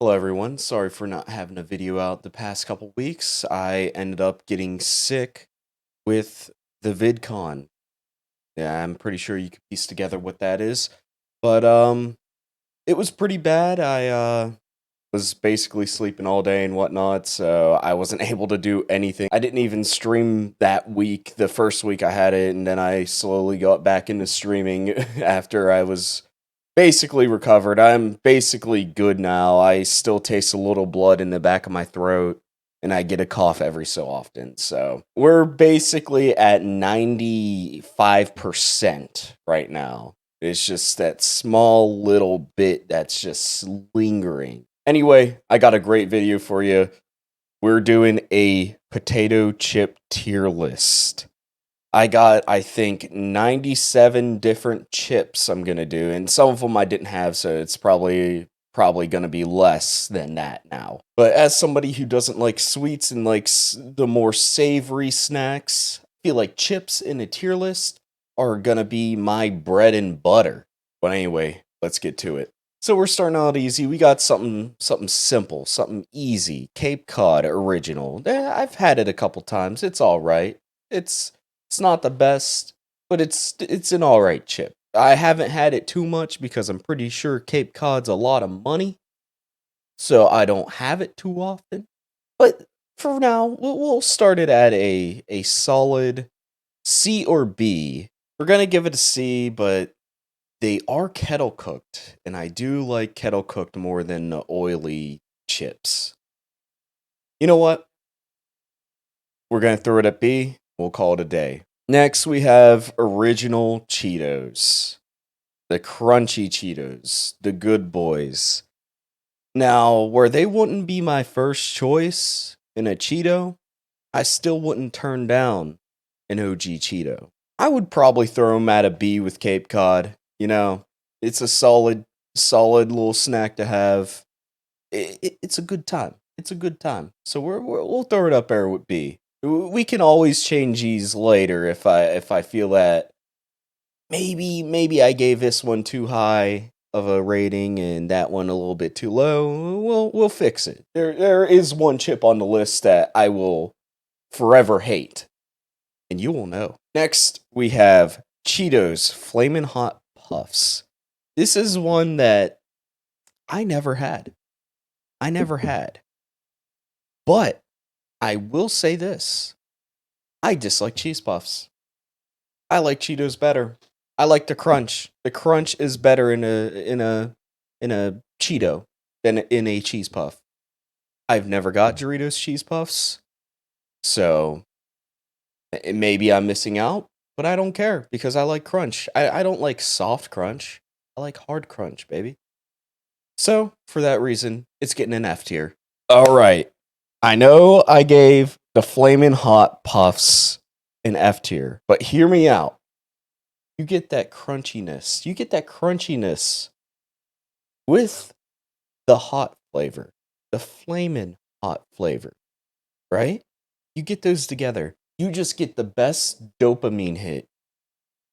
Hello everyone, sorry for not having a video out the past couple weeks. I ended up getting sick with the VidCon. Yeah, I'm pretty sure you could piece together what that is. But it was pretty bad. I was basically sleeping all day and whatnot, so I wasn't able to do anything. I didn't even stream that week, the first week I had it, and then I slowly got back into streaming after I was basically recovered. I'm basically good now. I still taste a little blood in the back of my throat, and I get a cough every so often. So we're basically at 95% right now. It's just that small little bit that's just lingering. Anyway, I got a great video for you. We're doing a potato chip tier list. I got, I think, 97 different chips I'm gonna do, and some of them I didn't have, so it's probably gonna be less than that now. But as somebody who doesn't like sweets and likes the more savory snacks, I feel like chips in a tier list are gonna be my bread and butter. But anyway, let's get to it. So we're starting out easy. We got something simple, something easy. Cape Cod original. I've had it a couple times. It's all right. It's not the best, but it's an all right chip. I haven't had it too much because I'm pretty sure Cape Cod's a lot of money, so I don't have it too often. But for now, we'll start it at a solid C or B. We're gonna give it a C, but they are kettle cooked, and I do like kettle cooked more than the oily chips. You know what? We're gonna throw it at B. We'll call it a day. Next, we have original Cheetos, the crunchy Cheetos, the good boys. Now, where they wouldn't be my first choice in a Cheeto, I still wouldn't turn down an OG Cheeto. I would probably throw them at a B with Cape Cod. You know, it's a solid little snack to have. It's a good time. It's a good time. So we'll throw it up there with B. We can always change these later if I feel that maybe I gave this one too high of a rating and that one a little bit too low. We'll fix it. There is one chip on the list that I will forever hate, and you will know. Next, we have Cheetos Flamin' Hot Puffs. This is one that I never had. I never had. But I will say this. I dislike cheese puffs. I like Cheetos better. I like the crunch. The crunch is better in a Cheeto than in a cheese puff. I've never got Doritos cheese puffs, so maybe I'm missing out, but I don't care because I like crunch. I don't like soft crunch. I like hard crunch, baby. So, for that reason, it's getting an F tier. All right. I know I gave the Flamin' Hot Puffs an F tier, but hear me out. You get that crunchiness. You get that crunchiness with the hot flavor, the Flamin' Hot flavor, right? You get those together. You just get the best dopamine hit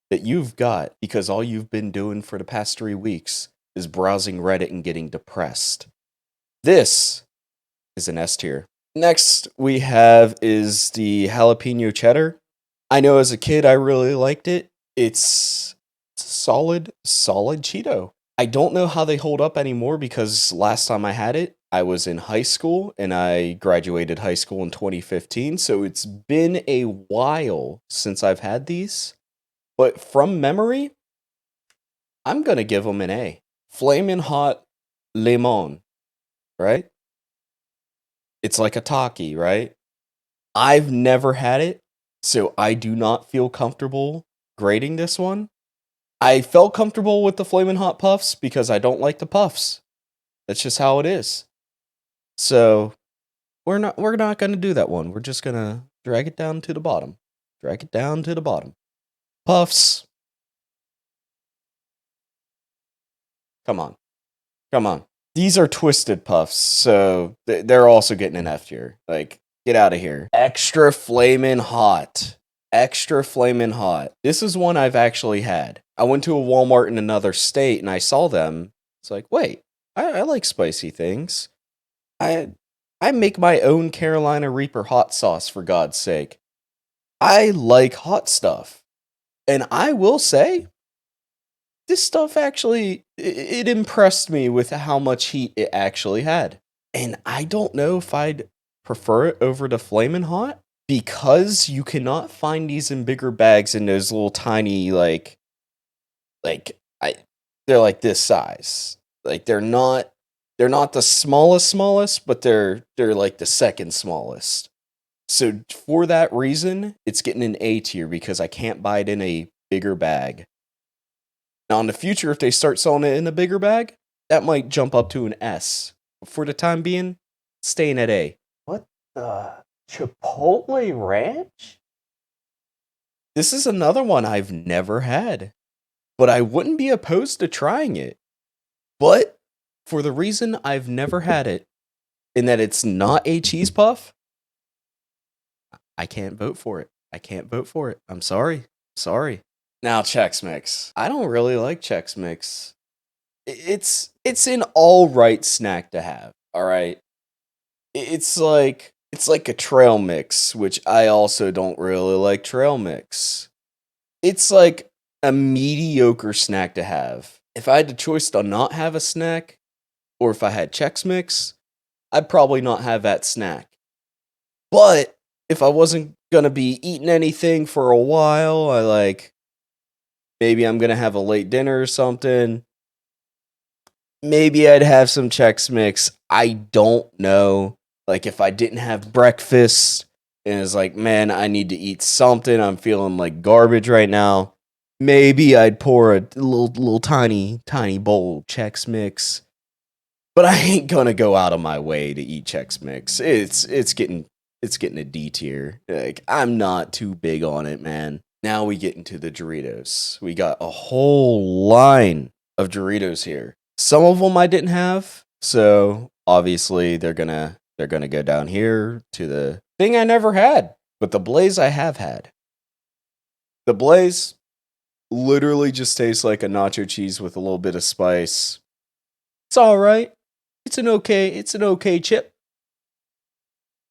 that you've got because all you've been doing for the past 3 weeks is browsing Reddit and getting depressed. This is an S tier. Next we have is the jalapeno cheddar. I know as a kid I really liked it. It's solid Cheeto. I don't know how they hold up anymore because last time I had it, I was in high school and I graduated high school in 2015. So it's been a while since I've had these. But from memory, I'm going to give them an A. Flamin' Hot Limon, right? It's like a Taki, right? I've never had it, so I do not feel comfortable grading this one. I felt comfortable with the Flamin' Hot Puffs because I don't like the puffs. That's just how it is. So we're not gonna do that one. We're just gonna drag it down to the bottom. Drag it down to the bottom. Puffs. Come on. Come on. These are twisted puffs, so they're also getting an F tier. Like, get out of here. Extra flamin' hot. Extra flamin' hot. This is one I've actually had. I went to a Walmart in another state and I saw them. It's like, wait, I like spicy things. I I make my own Carolina Reaper hot sauce, for God's sake. I like hot stuff. And I will say, this stuff actually it impressed me with how much heat it actually had. And I don't know if I'd prefer it over the Flamin' Hot because you cannot find these in bigger bags in those little tiny like I they're like this size. Like they're not the smallest, but they're like the second smallest. So for that reason, it's getting an A tier because I can't buy it in a bigger bag. Now in the future, if they start selling it in a bigger bag, that might jump up to an S. But for the time being, staying at A. What the Chipotle Ranch? This is another one I've never had, but I wouldn't be opposed to trying it. But for the reason I've never had it, in that it's not a cheese puff, I can't vote for it. I can't vote for it. I'm sorry. Sorry. Now Chex Mix. I don't really like Chex Mix. It's an all right snack to have. All right. It's like a trail mix, which I also don't really like trail mix. It's like a mediocre snack to have. If I had the choice to not have a snack, or if I had Chex Mix, I'd probably not have that snack. But if I wasn't gonna be eating anything for a while, maybe I'm gonna have a late dinner or something. Maybe I'd have some Chex Mix. I don't know. Like if I didn't have breakfast and it's like, man, I need to eat something. I'm feeling like garbage right now. Maybe I'd pour a little tiny bowl of Chex Mix. But I ain't gonna go out of my way to eat Chex Mix. It's getting a D tier. Like I'm not too big on it, man. Now we get into the Doritos. We got a whole line of Doritos here. Some of them I didn't have, so obviously they're gonna go down here to the thing I never had. But the Blaze I have had. The Blaze literally just tastes like a nacho cheese with a little bit of spice. It's all right. It's an okay chip.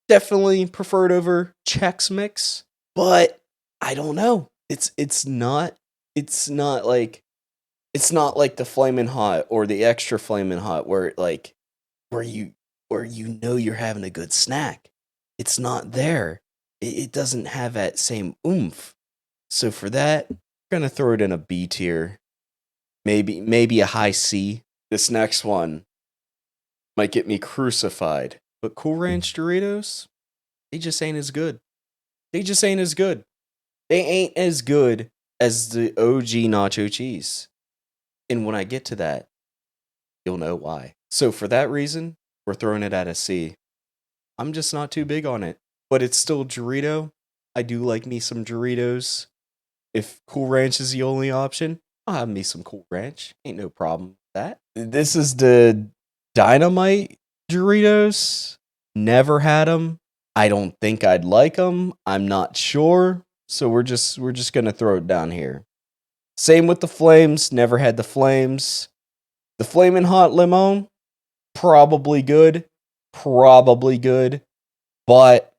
Definitely preferred over Chex Mix, but I don't know. It's not like the Flamin' Hot or the extra Flamin' Hot where you know you're having a good snack. It's not there. It doesn't have that same oomph. So for that, I'm gonna throw it in a B tier. Maybe a high C. This next one might get me crucified. But Cool Ranch Doritos, they just ain't as good. They just ain't as good. They ain't as good as the OG nacho cheese. And when I get to that, you'll know why. So for that reason, we're throwing it at a C. I'm just not too big on it. But it's still Dorito. I do like me some Doritos. If Cool Ranch is the only option, I'll have me some Cool Ranch. Ain't no problem with that. This is the Dynamite Doritos. Never had them. I don't think I'd like them. I'm not sure. So we're just gonna throw it down here. Same with the Flames. Never had the Flames. The Flamin' Hot Limon, probably good. Probably good. But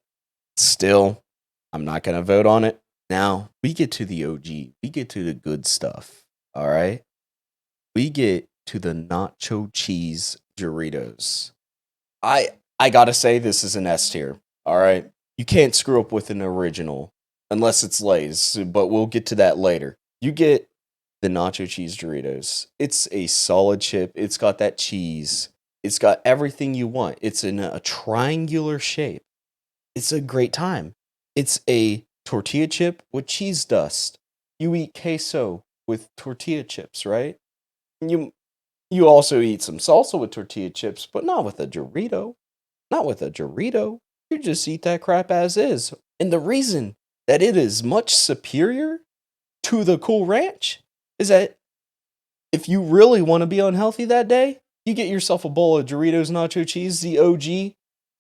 still, I'm not gonna vote on it. Now we get to the OG. We get to the good stuff. All right. We get to the nacho cheese Doritos. I gotta say this is an S tier. All right, you can't screw up with an original unless it's Lay's, but we'll get to that later. You get the nacho cheese Doritos. It's a solid chip. It's got that cheese. It's got everything you want. It's in a triangular shape. It's a great time. It's a tortilla chip with cheese dust. You eat queso with tortilla chips, right? You also eat some salsa with tortilla chips, but not with a Dorito. Not with a Dorito. You just eat that crap as is. And the reason that it is much superior to the Cool Ranch is that if you really want to be unhealthy that day, you get yourself a bowl of Doritos nacho cheese, the OG. You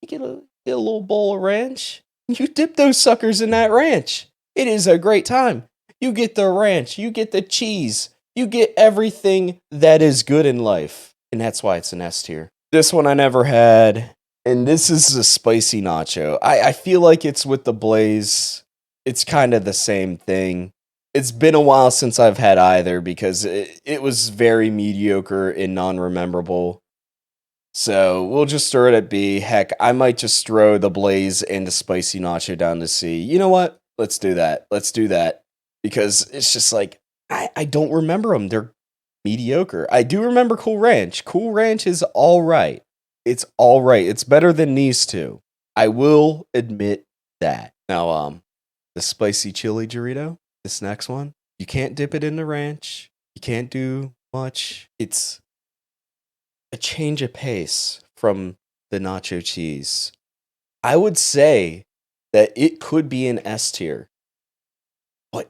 get a little bowl of ranch. You dip those suckers in that ranch. It is a great time. You get the ranch, you get the cheese, you get everything that is good in life. And that's why it's an S tier. This one I never had. And this is a spicy nacho. I feel like it's with the Blaze. It's kind of the same thing. It's been a while since I've had either because it was very mediocre and non-rememberable. So we'll just throw it at B. Heck, I might just throw the Blaze and the spicy nacho down to C. You know what? Let's do that. Let's do that. Because it's just like, I don't remember them. They're mediocre. I do remember Cool Ranch. Cool Ranch is all right. It's all right. It's better than these two. I will admit that. Now, the spicy chili Dorito, this next one, you can't dip it in the ranch. You can't do much. It's a change of pace from the nacho cheese. I would say that it could be an S tier, but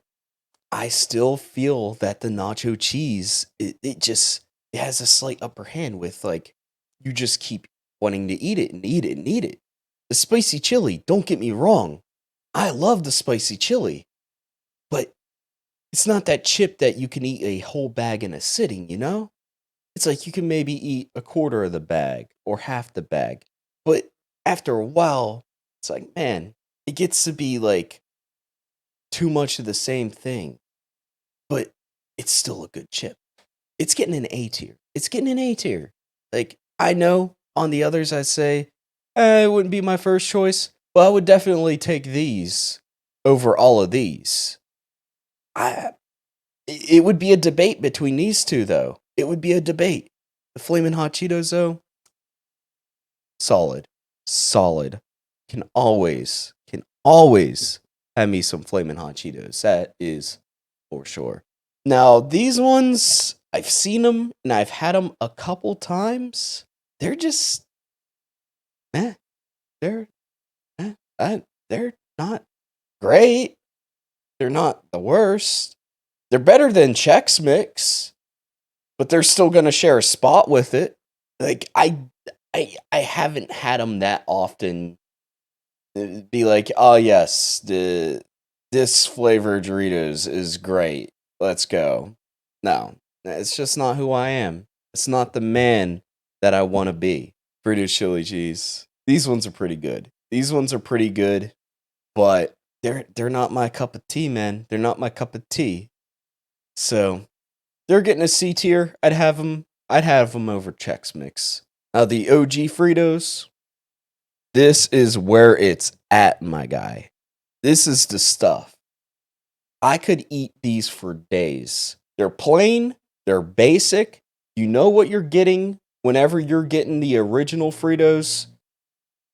I still feel that the nacho cheese, it has a slight upper hand with like, you just keep wanting to eat it and eat it and eat it. The spicy chili, don't get me wrong. I love the spicy chili, but it's not that chip that you can eat a whole bag in a sitting, you know? It's like you can maybe eat a quarter of the bag or half the bag. But after a while, it's like, man, it gets to be like too much of the same thing. But it's still a good chip. It's getting an A tier. It's getting an A tier. Like, I know on the others, I'd say, it wouldn't be my first choice, but I would definitely take these over all of these. It would be a debate between these two, though. It would be a debate. The Flamin' Hot Cheetos, though, solid. Solid. Can always have me some Flamin' Hot Cheetos. That is for sure. Now, these ones, I've seen them and I've had them a couple times. They're just, eh, they're, they're not great. They're not the worst. They're better than Chex Mix, but they're still going to share a spot with it. Like, I haven't had them that often. Be like, oh yes, this flavor of Doritos is great. Let's go. No, it's just not who I am. It's not the man that I want to be. Fritos chili cheese. These ones are pretty good. These ones are pretty good, but they're not my cup of tea, man. They're not my cup of tea. So they're getting a C tier. I'd have them. I'd have them over Chex Mix. Now the OG Fritos. This is where it's at, my guy. This is the stuff. I could eat these for days. They're plain, they're basic. You know what you're getting whenever you're getting the original Fritos.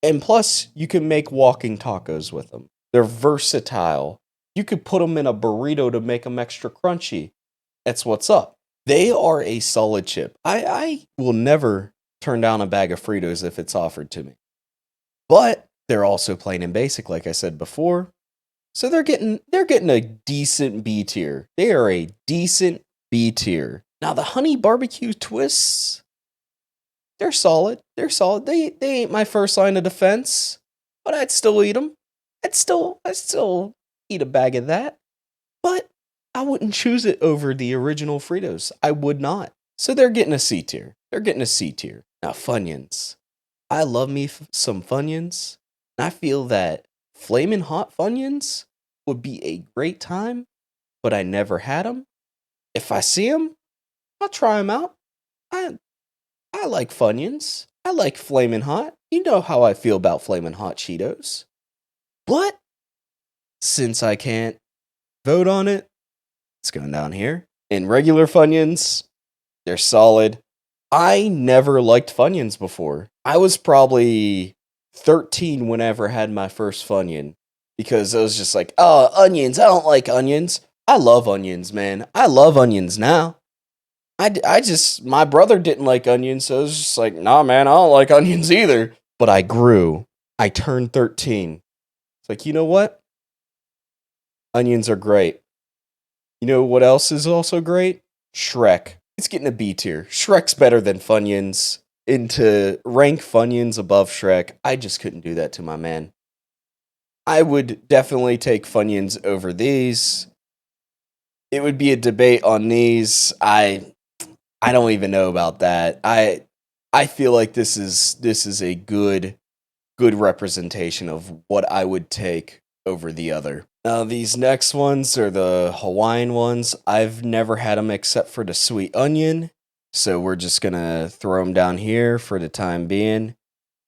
And plus, you can make walking tacos with them. They're versatile. You could put them in a burrito to make them extra crunchy. That's what's up. They are a solid chip. I will never turn down a bag of Fritos if it's offered to me. But they're also plain and basic, like I said before. So they're getting a decent B tier. They are a decent B tier. Now the honey barbecue twists, they're solid. They're solid. They ain't my first line of defense, but I'd still eat them. I'd still eat a bag of that. But I wouldn't choose it over the original Fritos. I would not. So they're getting a C tier. They're getting a C tier. Now Funyuns. I love me some Funyuns. And I feel that Flamin' Hot Funyuns would be a great time, but I never had them. If I see them, I'll try them out. I like Funyuns. I like Flamin' Hot. You know how I feel about Flamin' Hot Cheetos. But since I can't vote on it, it's going down here. And regular Funyuns, they're solid. I never liked Funyuns before. I was probably 13 whenever I had my first Funyun. Because I was just like, oh, onions. I don't like onions. I love onions, man. I love onions now. My brother didn't like onions, so I was just like, nah, man, I don't like onions either. But I grew. I turned 13. It's like, you know what? Onions are great. You know what else is also great? Shrek. It's getting a B tier. Shrek's better than Funyuns. And to rank Funyuns above Shrek, I just couldn't do that to my man. I would definitely take Funyuns over these. It would be a debate on these. I don't even know about that. I feel like this is a good good representation of what I would take over the other. Now, these next ones are the Hawaiian ones. I've never had them except for the sweet onion, so we're just gonna throw them down here for the time being.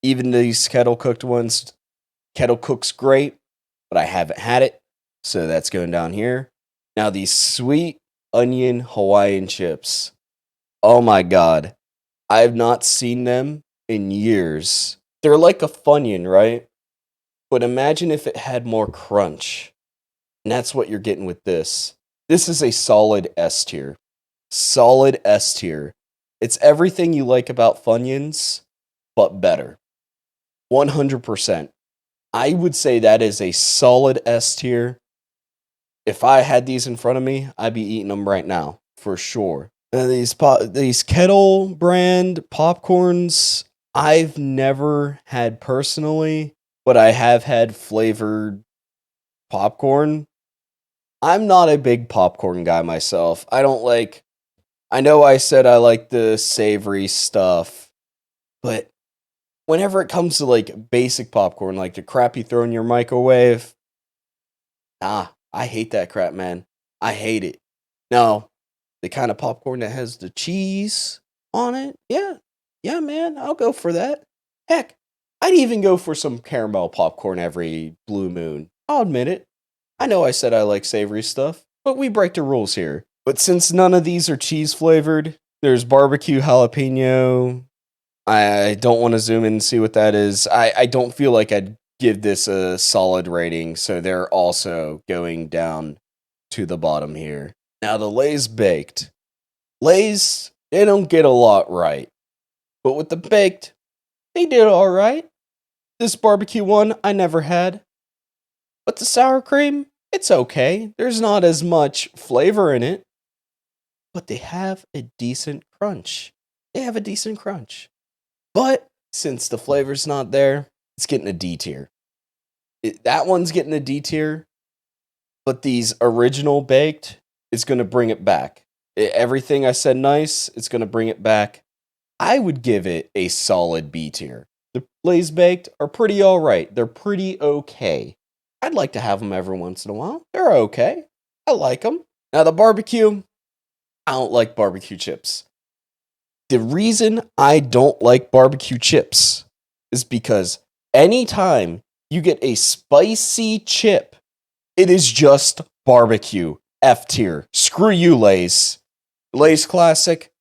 Even these kettle cooked ones, kettle cooks great, but I haven't had it, so that's going down here. Now, these sweet onion Hawaiian chips. Oh my god. I have not seen them in years. They're like a Funyun, right? But imagine if it had more crunch. And that's what you're getting with this. This is a solid S tier. Solid S tier. It's everything you like about Funyuns, but better. 100%. I would say that is a solid S tier. If I had these in front of me, I'd be eating them right now, for sure. These Kettle brand popcorns, I've never had personally, but I have had flavored popcorn. I'm not a big popcorn guy myself. I know I said I like the savory stuff, but whenever it comes to like basic popcorn, like the crap you throw in your microwave, I hate that crap, man. I hate it. Now, the kind of popcorn that has the cheese on it, yeah, man, I'll go for that. Heck, I'd even go for some caramel popcorn every blue moon. I'll admit it. I know I said I like savory stuff, but we break the rules here. But since none of these are cheese flavored, there's barbecue jalapeno. I don't want to zoom in and see what that is. I don't feel like I'd give this a solid rating, so they're also going down to the bottom here. Now, the Lay's baked. Lay's, they don't get a lot right. But with the baked, they did alright. This barbecue one, I never had. But the sour cream, it's okay. There's not as much flavor in it. But they have a decent crunch. But since the flavor's not there, it's getting a D tier. That one's getting a D tier. But these original baked is going to bring it back. Everything I said nice, it's going to bring it back. I would give it a solid B tier. The Lay's baked are pretty alright. They're pretty okay. I'd like to have them every once in a while. They're okay. I like them. Now, the barbecue, I don't like barbecue chips. The reason I don't like barbecue chips is because anytime you get a spicy chip, it is just barbecue. F tier. Screw you, Lay's. Lay's Classic,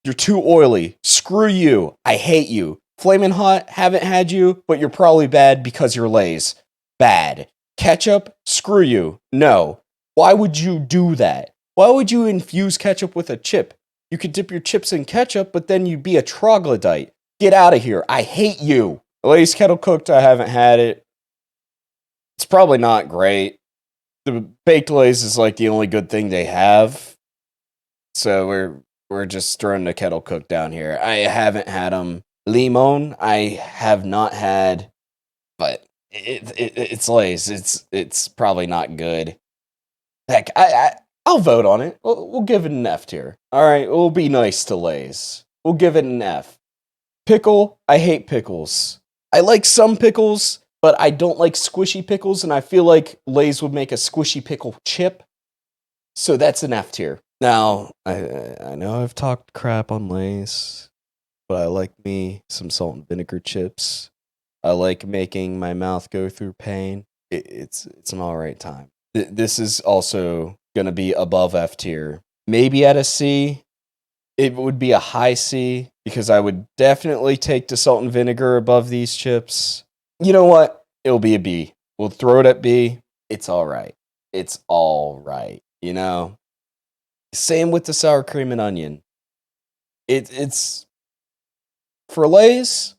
you're too oily. Screw you. I hate you. Flamin' Hot, haven't had you, but you're probably bad because you're Lay's. Bad. Ketchup, screw you. No. Why would you do that? Why would you infuse ketchup with a chip? You could dip your chips in ketchup, but then you'd be a troglodyte. Get out of here. I hate you. Lay's Kettle Cooked, I haven't had it. It's probably not great. The baked Lay's is like the only good thing they have. So we're just throwing the Kettle Cooked down here. I haven't had them. Limon, I have not had, but it's Lay's. It's probably not good. Heck, I'll vote on it. We'll give it an F tier. All right, we'll be nice to Lay's. We'll give it an F. Pickle, I hate pickles. I like some pickles, but I don't like squishy pickles, and I feel like Lay's would make a squishy pickle chip. So that's an F tier. Now, I know I've talked crap on Lay's, but I like me some salt and vinegar chips. I like making my mouth go through pain. It's an alright time. This is also going to be above F tier. Maybe at a C. It would be a high C, because I would definitely take the salt and vinegar above these chips. You know what? It'll be a B. We'll throw it at B. It's alright. It's alright, you know? Same with the sour cream and onion. It's for Lay's,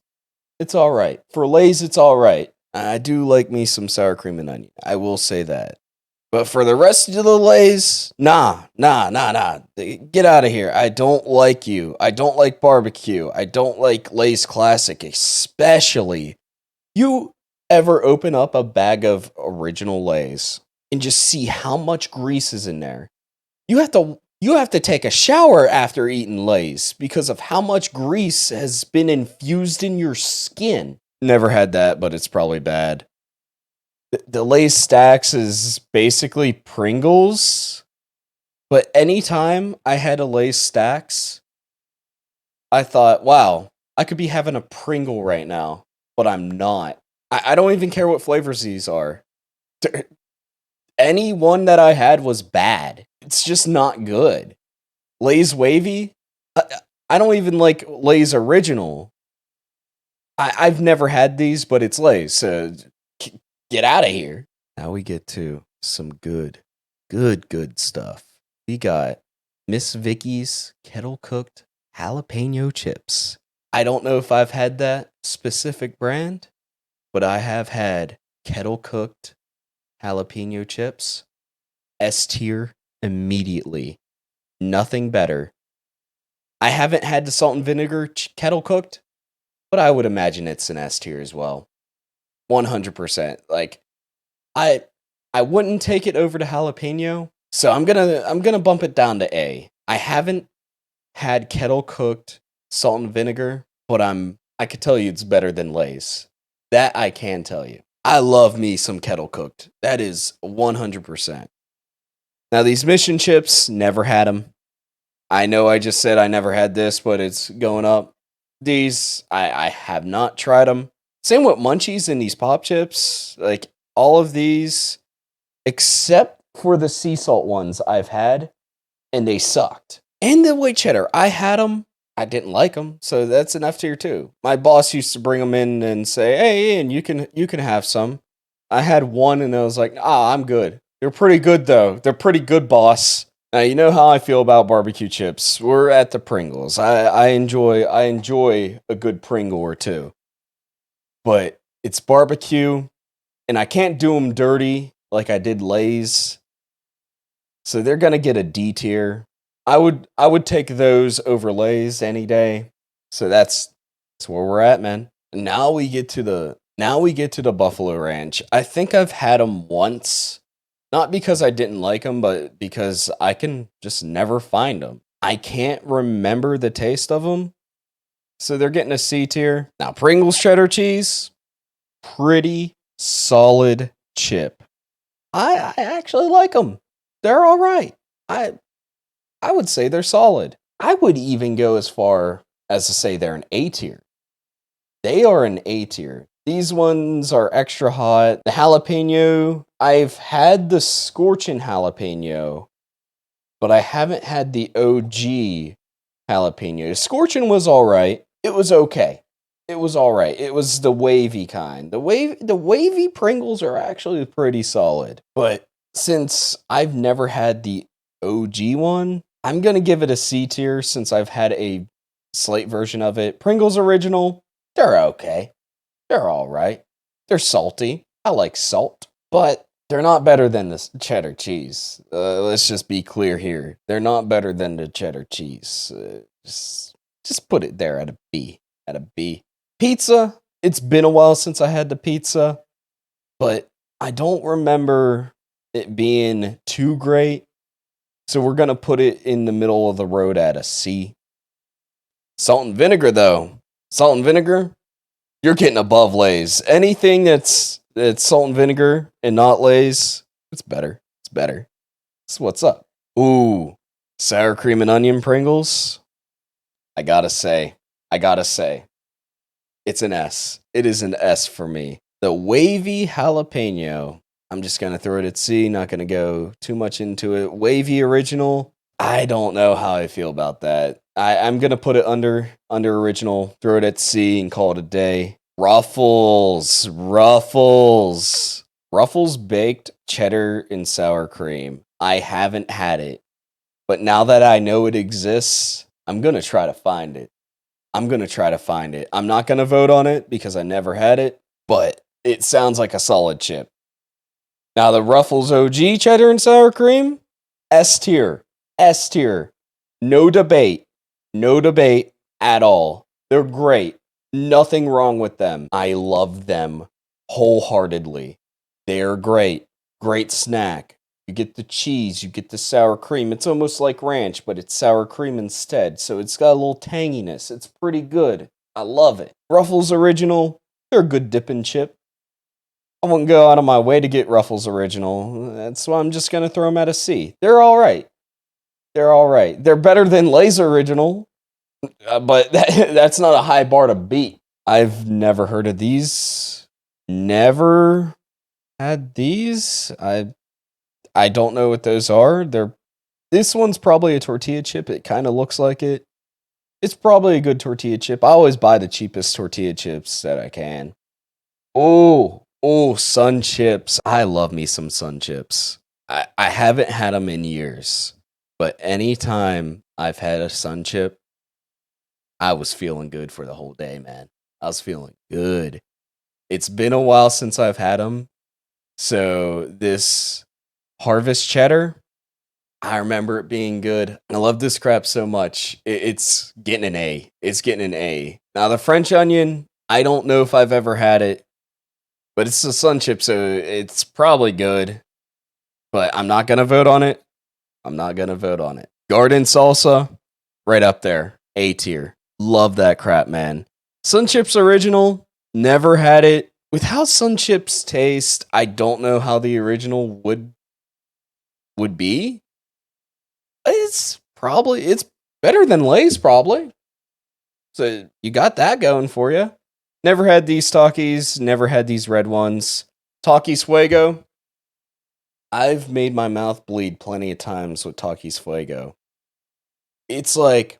it's alright. For Lay's, it's alright. I do like me some sour cream and onion. I will say that. But for the rest of the Lay's, nah. Get out of here. I don't like you. I don't like barbecue. I don't like Lay's Classic, especially. You ever open up a bag of original Lay's and just see how much grease is in there? You have to take a shower after eating Lay's because of how much grease has been infused in your skin. Never had that, but it's probably bad. The Lay's Stacks is basically Pringles, but anytime I had a Lay's Stacks, I thought, wow, I could be having a Pringle right now, but I'm not. I don't even care what flavors these are. Any one that I had was bad. It's just not good. Lay's Wavy, I, I don't even like Lay's Original. I've never had these, but it's Lay's, so get out of here. Now we get to some good stuff. We got Miss Vicky's Kettle Cooked Jalapeno Chips. I don't know if I've had that specific brand, but I have had Kettle Cooked Jalapeno Chips. S tier immediately. Nothing better. I haven't had the salt and vinegar kettle cooked, but I would imagine it's an S tier as well. 100%. Like I wouldn't take it over to jalapeno, so I'm gonna bump it down to A. I haven't had kettle cooked salt and vinegar, but I could tell you it's better than Lay's. That I can tell you. I love me some kettle cooked. That is 100%. Now these mission chips, never had them. I know I just said I never had this, but it's going up. These, I have not tried them. Same with munchies and these pop chips. Like, all of these, except for the sea salt ones I've had, and they sucked. And the white cheddar, I had them. I didn't like them, so that's an F tier too. My boss used to bring them in and say, "Hey, Ian, you can have some." I had one, and I was like, I'm good. They're pretty good though. They're pretty good, boss. Now you know how I feel about barbecue chips. We're at the Pringles. I enjoy a good Pringle or two, but it's barbecue, and I can't do them dirty like I did Lay's, so they're gonna get a D tier. I would take those over Lay's any day. So that's where we're at, man. Now we get to the Buffalo Ranch. I think I've had them once. Not because I didn't like them, but because I can just never find them. I can't remember the taste of them. So they're getting a C tier. Now, Pringles cheddar cheese, pretty solid chip. I actually like them. They're all right. I would say they're solid. I would even go as far as to say they're an A tier. They are an A tier. These ones are extra hot. The jalapeno, I've had the scorching jalapeno, but I haven't had the OG jalapeno. Scorching was all right. It was okay. It was all right. It was the wavy kind. The wavy Pringles are actually pretty solid. But since I've never had the OG one, I'm going to give it a C tier since I've had a slate version of it. Pringles original, they're okay. They're all right. They're salty. I like salt, but they're not better than the cheddar cheese. Let's just be clear here. They're not better than the cheddar cheese. Just put it there at a B. At a B. Pizza. It's been a while since I had the pizza, but I don't remember it being too great. So we're going to put it in the middle of the road at a C. Salt and vinegar, though. Salt and vinegar, you're getting above Lay's. Anything that's salt and vinegar and not Lay's, it's better. It's better. So what's up? Ooh, sour cream and onion Pringles. I gotta say, it's an S. It is an S for me. The wavy jalapeno, I'm just going to throw it at C, not going to go too much into it. Wavy original, I don't know how I feel about that. I'm going to put it under original, throw it at C, and call it a day. Ruffles baked cheddar and sour cream. I haven't had it, but now that I know it exists, I'm going to try to find it. I'm not going to vote on it because I never had it, but it sounds like a solid chip. Now, the Ruffles OG cheddar and sour cream, S tier. S tier. No debate at all. They're great. Nothing wrong with them. I love them wholeheartedly. They're great. Great snack. You get the cheese, you get the sour cream. It's almost like ranch, but it's sour cream instead. So it's got a little tanginess. It's pretty good. I love it. Ruffles Original, They're a good dipping chip. I wouldn't go out of my way to get Ruffles Original. That's why I'm just going to throw them at a C. They're all right. They're all right. They're better than Lay's Original, but that's not a high bar to beat. I've never heard of these. Never had these. I don't know what those are. This one's probably a tortilla chip. It kind of looks like it. It's probably a good tortilla chip. I always buy the cheapest tortilla chips that I can. Oh, Sun Chips. I love me some Sun Chips. I haven't had them in years, but anytime I've had a Sun Chip, I was feeling good for the whole day, man. I was feeling good. It's been a while since I've had them. So this Harvest Cheddar, I remember it being good. I love this crap so much. It's getting an A. It's getting an A. Now the French onion, I don't know if I've ever had it, but it's a Sun Chip, so it's probably good. But I'm not going to vote on it. I'm not going to vote on it. Garden salsa, right up there. A tier. Love that crap, man. Sun Chips Original, never had it. With how Sun Chips taste, I don't know how the original would be. It's better than Lay's, probably. So you got that going for you. Never had these Takis, never had these red ones. Taki Suego. I've made my mouth bleed plenty of times with Taki Suego. It's like,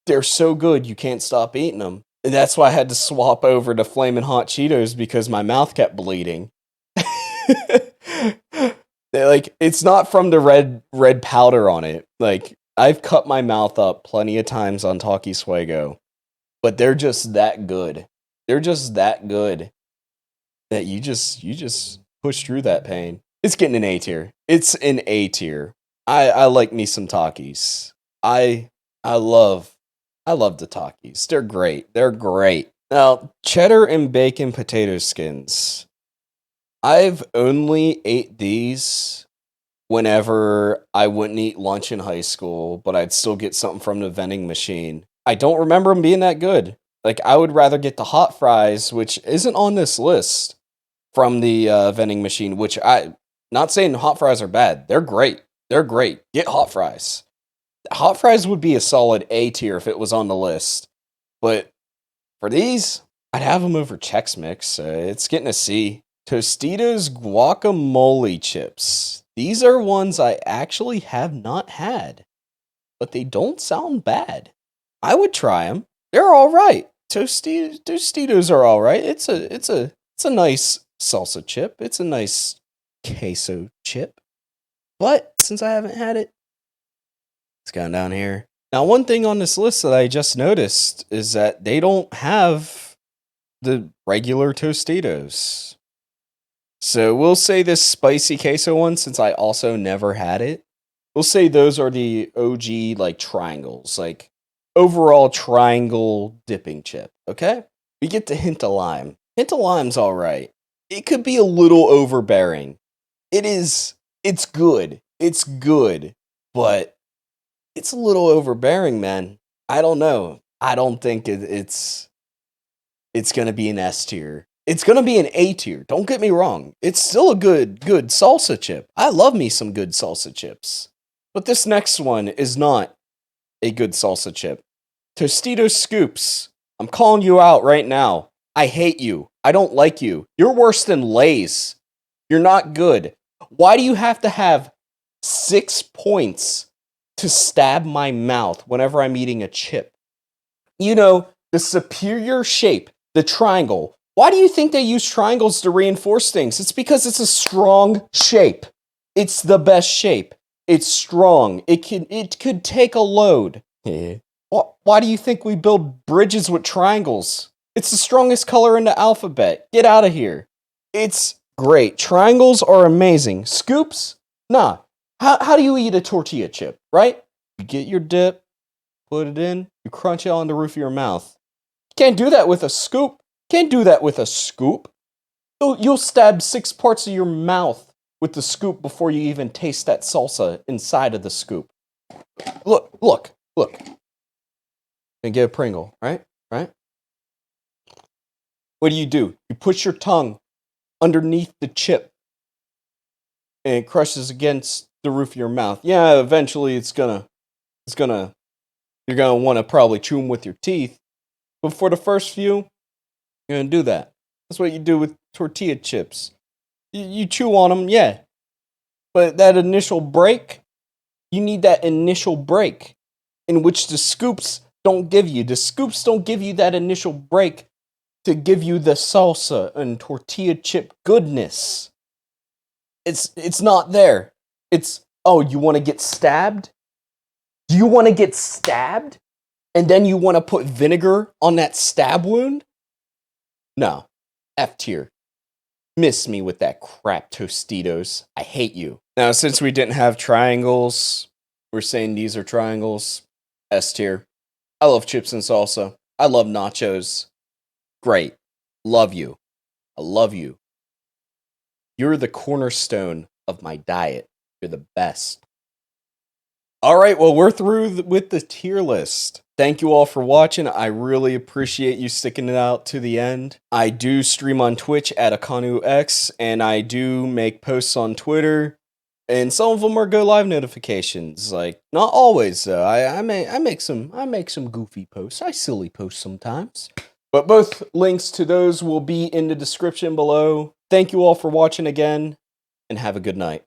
they're so good you can't stop eating them. And that's why I had to swap over to Flamin' Hot Cheetos because my mouth kept bleeding. Like, it's not from the red powder on it. Like, I've cut my mouth up plenty of times on Taki Suego, but they're just that good. They're just that good that you just push through that pain. It's getting an A tier. It's an A tier. I like me some Takis. I love the Takis. They're great. They're great. Now, cheddar and bacon potato skins. I've only ate these whenever I wouldn't eat lunch in high school, but I'd still get something from the vending machine. I don't remember them being that good. Like, I would rather get the hot fries, which isn't on this list, from the vending machine, which not saying hot fries are bad. They're great. They're great. Get hot fries. Hot fries would be a solid A tier if it was on the list. But for these, I'd have them over Chex Mix. It's getting a C. Tostitos Guacamole Chips. These are ones I actually have not had, but they don't sound bad. I would try them. They're all right. Tostitos are all right. It's a nice salsa chip. It's a nice queso chip. But since I haven't had it, it's gone down here. Now, one thing on this list that I just noticed is that they don't have the regular Tostitos. So we'll say this spicy queso one, since I also never had it. We'll say those are the OG, like, triangles. Like, overall triangle dipping chip, okay? We get the hint of lime. Hint of lime's alright. It could be a little overbearing. It's good. It's good. But it's a little overbearing, man. I don't know. I don't think it's going to be an S tier. It's going to be an A tier. Don't get me wrong. It's still a good salsa chip. I love me some good salsa chips. But this next one is not a good salsa chip. Tostitos Scoops. I'm calling you out right now. I hate you. I don't like you. You're worse than Lay's. You're not good. Why do you have to have 6 points to stab my mouth whenever I'm eating a chip? You know, the superior shape, the triangle. Why do you think they use triangles to reinforce things? It's because it's a strong shape. It's the best shape. It's strong. It could take a load. Why do you think we build bridges with triangles? It's the strongest color in the alphabet. Get out of here. It's great. Triangles are amazing. Scoops? Nah. How do you eat a tortilla chip, right? You get your dip, put it in, you crunch it on the roof of your mouth. Can't do that with a scoop. Can't do that with a scoop. You'll stab 6 parts of your mouth with the scoop before you even taste that salsa inside of the scoop. Look. And get a Pringle, right? What do? You push your tongue underneath the chip and it crushes against the roof of your mouth. Yeah, eventually you're gonna want to probably chew them with your teeth. But for the first few, you're gonna do that. That's what you do with tortilla chips. You chew on them, yeah. But that initial break, you need that initial break in which the scoops don't give you. The scoops don't give you that initial break to give you the salsa and tortilla chip goodness. It's not there. It's, oh, you want to get stabbed? Do you want to get stabbed? And then you want to put vinegar on that stab wound? No. F tier. Miss me with that crap Tostitos. I hate you. Now, since we didn't have triangles, we're saying these are triangles. S tier. I love chips and salsa. I love nachos. Great. Love you. I love you. You're the cornerstone of my diet. You're the best. All right, well, we're through with the tier list. Thank you all for watching. I really appreciate you sticking it out to the end. I do stream on Twitch at AkanuX, and I do make posts on Twitter, and some of them are go live notifications. Like, not always though. I make some goofy posts. I silly post sometimes. But both links to those will be in the description below. Thank you all for watching again, and have a good night.